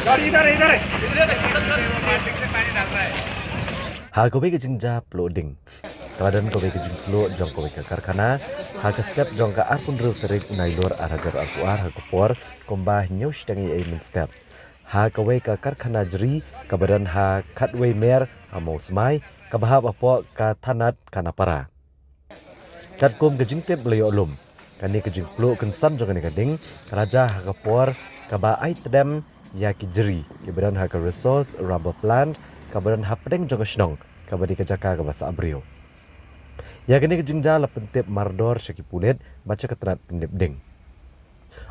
गाड़ी इधर है, इधर है। Ha kowe ke jingja ploding. Kaladan kowe ke jing plod jong kowe ke karkhana, ha ke step jong ka arpun ru terik nailor arajar arpuar ha kupor kombah nyush tangi min step. Ha kowe ka karkhana jri kabadan ha katwe mer ha mau smai kabahap apo ka thanat kanapara. Kat kum ke jing tep leyo lum. Kani ke jing plod kensan jong kani kading raja ha kupor kaba ai tedam ya ki jri kabadan ha ka resource rubber plant kabadan hapdeng jong snong kabadi kejaka ke bahasa Abreu. Ya kini kejingja la pentip mardor syaki pulit baca keterat pendip ding.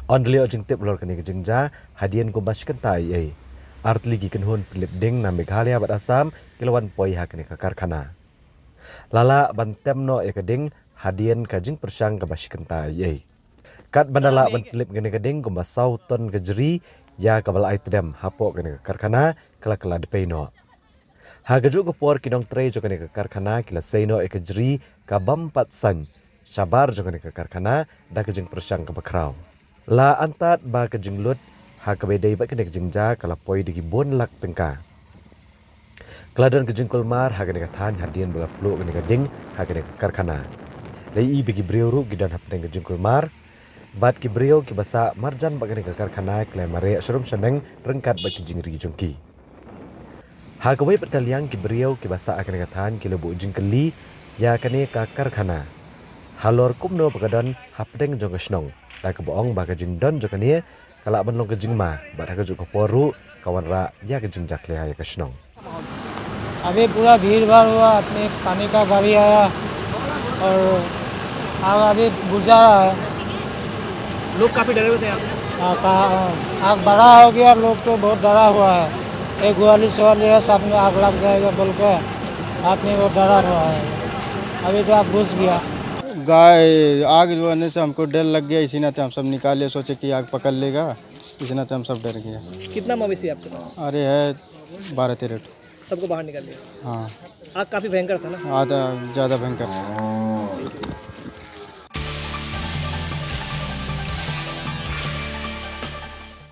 On deli ojing tip lor kini kejingja hadian ko bas kentai ai. Art ligi kenhun pendip ding na Meghalaya bat Asam kilawan poi ha kini karkhana. Lala bantem no ya keding hadian kajing persang ke bas kentai ai. Kat bandala ban pendip kini keding ko basau ton kejeri ya kabal aitem hapok kini karkhana kala depei no. Hagaju kupor kinong tray jo kani ke karkhana kila seino ekajri ka bampat san sabar jo kani ke karkhana da kejing persang ke bakrau la antat ba kejing lut ha ka bedai ba kani kejing ja kala poi digi bon lak tengka kladon kejing kulmar ha kani ka than hadian bala plu kani ka ding ha kani ke karkhana lei i bigi breuru gidan ha peng kejing kulmar bat ki breu ki basa marjan ba kani ke karkhana kle mare shrum shaneng rengkat ba kejing ri jongki. Hagawai berkaliang ki beriau ki basa akan katahan ki lebu jingkeli ya kane ka karkhana. Halor kumno bagadon hapdeng jong snong. Da ke boong baga jingdon jokane kala banlong ke jingma ba da ke jok poru kawan ra ya ke jingjak le ya ke snong. अभी पूरा भीड़ भाड़ हुआ अपने पानी का गाड़ी आया और आग अभी बुझ रहा है लोग काफी डरे हुए थे यहाँ। आग बड़ा हो गया लोग तो बहुत डरा हुआ है एक ग्वाली सवाली है सामने आग लग जाएगा बोल के आदमी वो डरा हुआ है अभी तो आग घुस गया गाय आग होने से हमको डर लग गया इसी नाते हम सब निकाले सोचे कि आग पकड़ लेगा इसी नाते हम सब डर गया कितना मवेशी है आपके पास? अरे है 12-13 सबको बाहर निकाल लिया। हाँ आग काफी भयंकर था ना? आधा ज़्यादा भयंकर